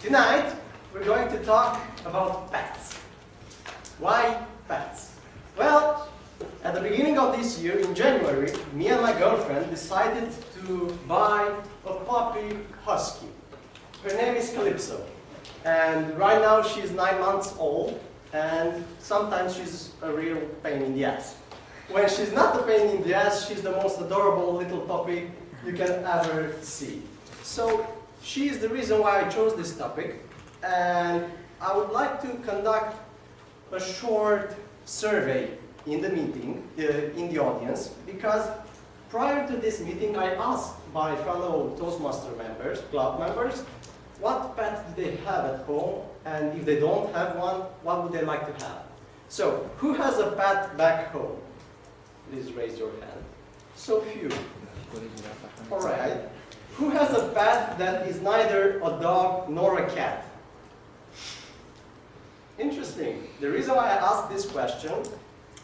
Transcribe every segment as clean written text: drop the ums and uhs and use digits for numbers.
Tonight, we're going to talk about pets. Why pets? Well, at the beginning of this year, in January, me and my girlfriend decided to buy a puppy husky. Her name is Calypso. And right now she's 9 months old, and sometimes she's a real pain in the ass. When she's not a pain in the ass, she's the most adorable little puppy you can ever see. So she is the reason why I chose this topic, and I would like to conduct a short survey in the meeting, in the audience, because prior to this meeting I asked my fellow Toastmaster members, club members, what pet do they have at home, and if they don't have one, what would they like to have? So, who has a pet back home? Please raise your hand. So few. Alright. Who has a pet that is neither a dog nor a cat? Interesting. The reason why I asked this question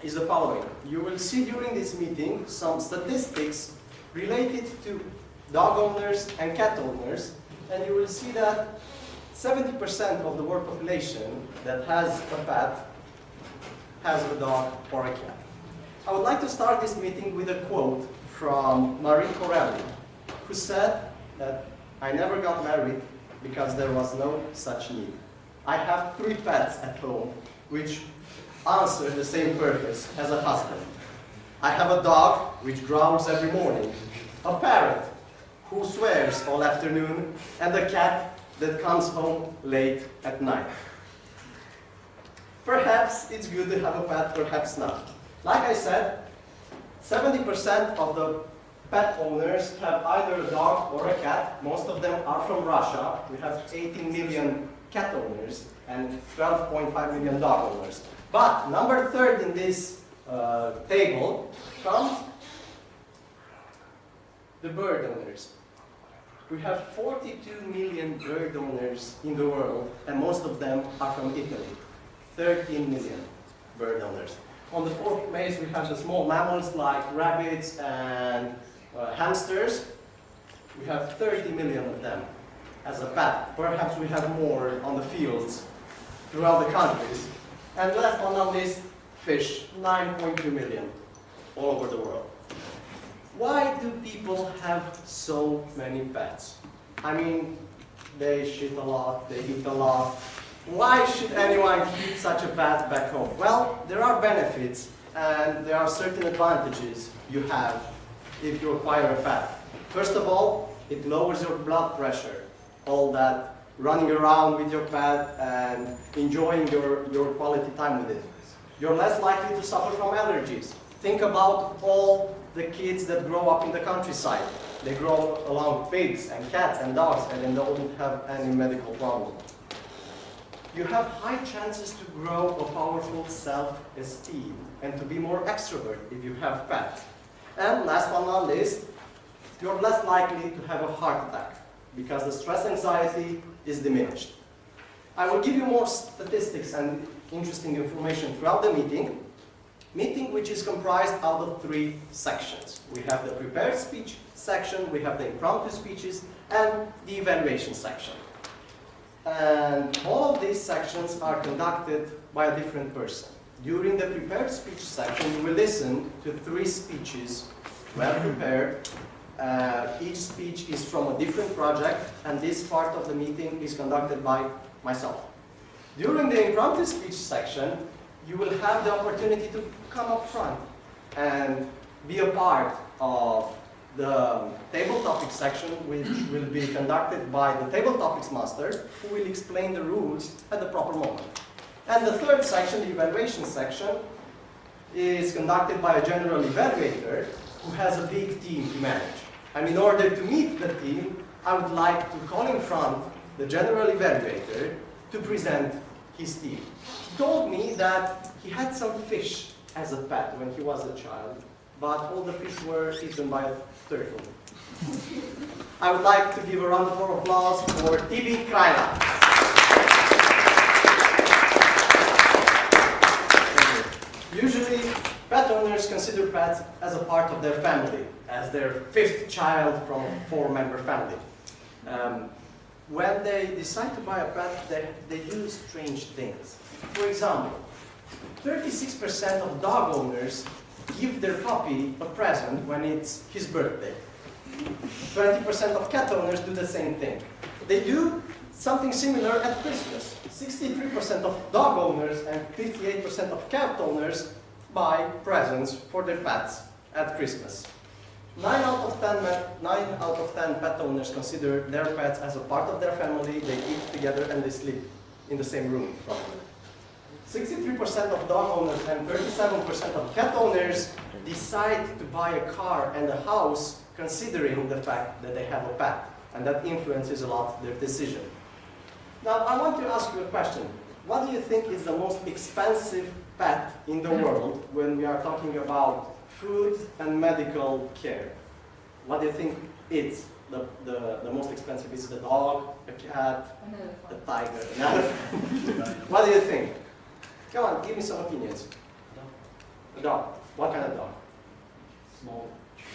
is the following. You will see during this meeting some statistics related to dog owners and cat owners, and you will see that 70% of the world population that has a pet has a dog or a cat. I would like to start this meeting with a quote from Marie Corelli, who said that I never got married because there was no such need. I have 3 pets at home which answer the same purpose as a husband. I have a dog which growls every morning, a parrot who swears all afternoon, and a cat that comes home late at night. Perhaps it's good to have a pet, perhaps not. Like I said, 70% of the pet owners have either a dog or a cat. Most of them are from Russia. We have 18 million cat owners and 12.5 million dog owners. But number 3rd in this table comes the bird owners. We have 42 million bird owners in the world, and most of them are from Italy. 13 million bird owners. On the 4th place, we have the small mammals like rabbits and hamsters. We have 30 million of them as a pet. Perhaps we have more on the fields throughout the countries. And last but not least, fish, 9.2 million all over the world. Why do people have so many pets? I mean, they shit a lot, they eat a lot. Why should anyone keep such a pet back home? Well, there are benefits and there are certain advantages you have if you acquire a pet. First of all, it lowers your blood pressure. All that running around with your pet and enjoying your quality time with it. You're less likely to suffer from allergies. Think about all the kids that grow up in the countryside. They grow along pigs and cats and dogs, and they don't have any medical problem. You have high chances to grow a powerful self-esteem and to be more extrovert if you have pets. And last but not least, you're less likely to have a heart attack because the stress anxiety is diminished. I will give you more statistics and interesting information throughout the meeting, which is comprised out of 3 sections. We have the prepared speech section, we have the impromptu speeches, and the evaluation section. And all of these sections are conducted by a different person. During the prepared speech section, you will listen to 3 speeches, well prepared. Each speech is from a different project, and this part of the meeting is conducted by myself. During the impromptu speech section, you will have the opportunity to come up front and be a part of the table topics section, which will be conducted by the table topics master, who will explain the rules at the proper moment. And the 3rd section, the evaluation section, is conducted by a general evaluator who has a big team to manage. And in order to meet the team, I would like to call in front the general evaluator to present his team. He told me that he had some fish as a pet when he was a child, but all the fish were eaten by a turtle. I would like to give a round of applause for Tibi Kraila. Usually, pet owners consider pets as a part of their family, as their 5th child from a 4-member family. when they decide to buy a pet, they do strange things. For example, 36% of dog owners give their puppy a present when it's his birthday. 20% of cat owners do the same thing. They do something similar at Christmas. 63% of dog owners and 58% of cat owners buy presents for their pets at Christmas. 9 out of 10 pet owners consider their pets as a part of their family. They eat together and they sleep in the same room, probably. 63% of dog owners and 37% of cat owners decide to buy a car and a house considering the fact that they have a pet, and that influences a lot their decision. Now, I want to ask you a question. What do you think is the most expensive pet in the world when we are talking about food and medical care? What do you think is the most expensive? Is it a dog, a cat, a tiger, an elephant? What do you think? Come on, give me some opinions. A dog. What kind of dog? Small.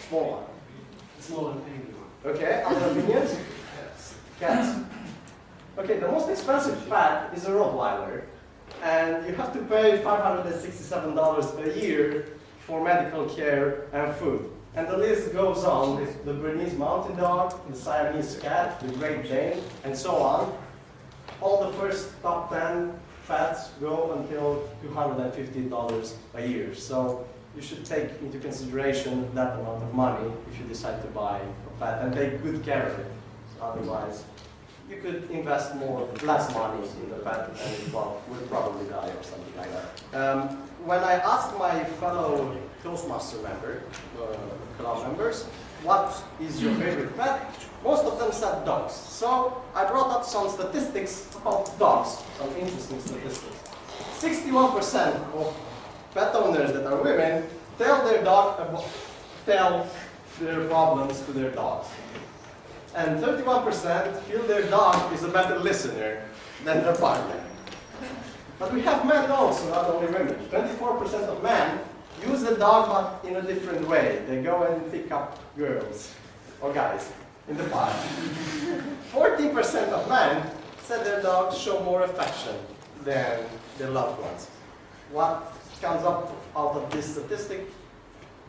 Small one. Small and penguin. Okay, other opinions? Cats. Okay, the most expensive pet is a Rottweiler. And you have to pay $567 a year for medical care and food. And the list goes on with the Bernese Mountain Dog, the Siamese Cat, the Great Dane, and so on. All the first top 10 pets go until $250 a year. So you should take into consideration that amount of money if you decide to buy a pet and take good care of it. Otherwise, you could invest less money in the pet and it would probably die or something like that. When I asked my fellow Toastmaster club members, what is your favorite pet? Most of them said dogs. So I brought up some statistics about dogs, some interesting statistics. 61% of pet owners that are women tell their problems to their dogs. And 31% feel their dog is a better listener than their partner. But we have men also, not only women. 24% of men use the dog but in a different way. They go and pick up girls or guys in the park. 14% of men said their dogs show more affection than their loved ones. What comes up out of this statistic?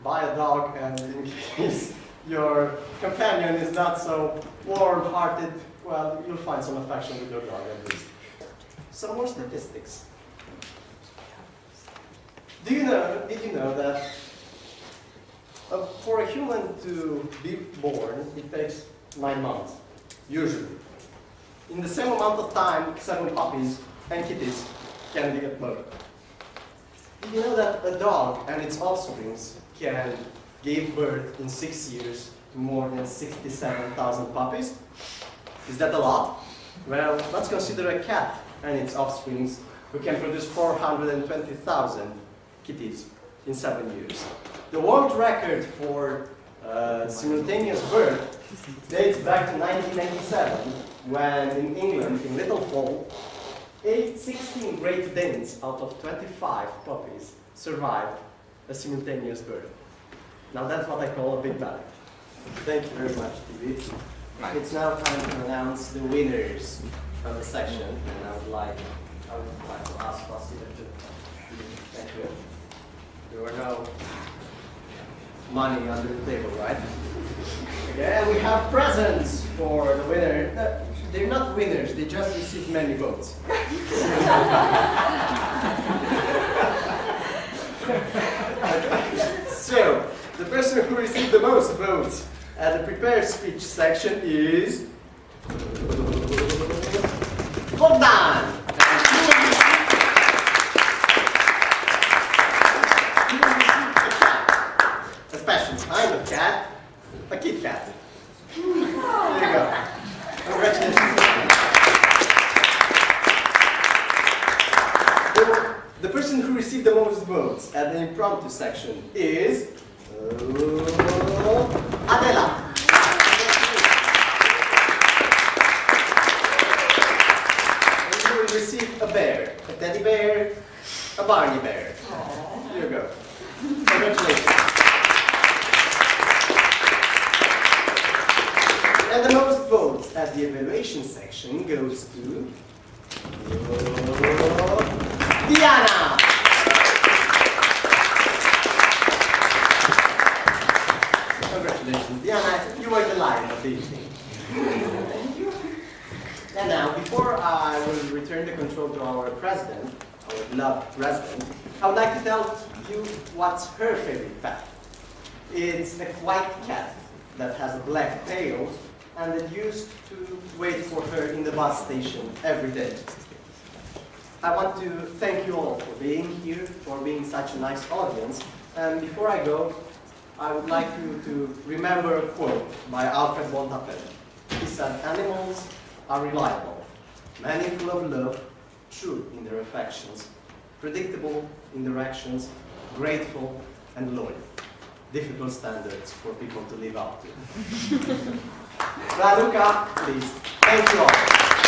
Buy a dog, and in case your companion is not so warm-hearted, well, you'll find some affection with your dog at least. Some more statistics. Did you know that for a human to be born, it takes 9 months, usually. In the same amount of time, 7 puppies and kitties can be at birth. Did you know that a dog and its offspring can give birth in 6 years to more than 67,000 puppies? Is that a lot? Well, let's consider a cat and its offspring who can produce 420,000 kitties in 7 years. The world record for simultaneous birth dates back to 1997, when in England, in Littlefold, 16 Great Danes out of 25 puppies survived a simultaneous birth. Now that's what I call a big bang. Thank you very much, TV. It's now time to announce the winners of the section, and I would like to ask Vasile to thank you. There were no money under the table, right? Okay, and we have presents for the winner. They're not winners, they just received many votes. So, the person who received the most votes at the prepared speech section is Oltean. A special kind of cat, a Kit Kat. There you go. Congratulations. The person who received the most votes at the impromptu section is Adela. And you will receive a bear, a teddy bear, a Barney bear. Here you go. Congratulations. And the most votes at the evaluation section goes to Diana! Congratulations, Diana, you were the lion of the evening. Thank you. And now, before I will return the control to our president, our beloved president, I would like to tell you what's her favorite pet. It's a white cat that has a black tail and that used to wait for her in the bus station every day. I want to thank you all for being here, for being such a nice audience. And before I go, I would like you to remember a quote by Alfred Bontapel. He said, "Animals are reliable, many full of love, true in their affections, predictable in their actions, grateful and loyal. Difficult standards for people to live up to." Raluca, please. Thank you all.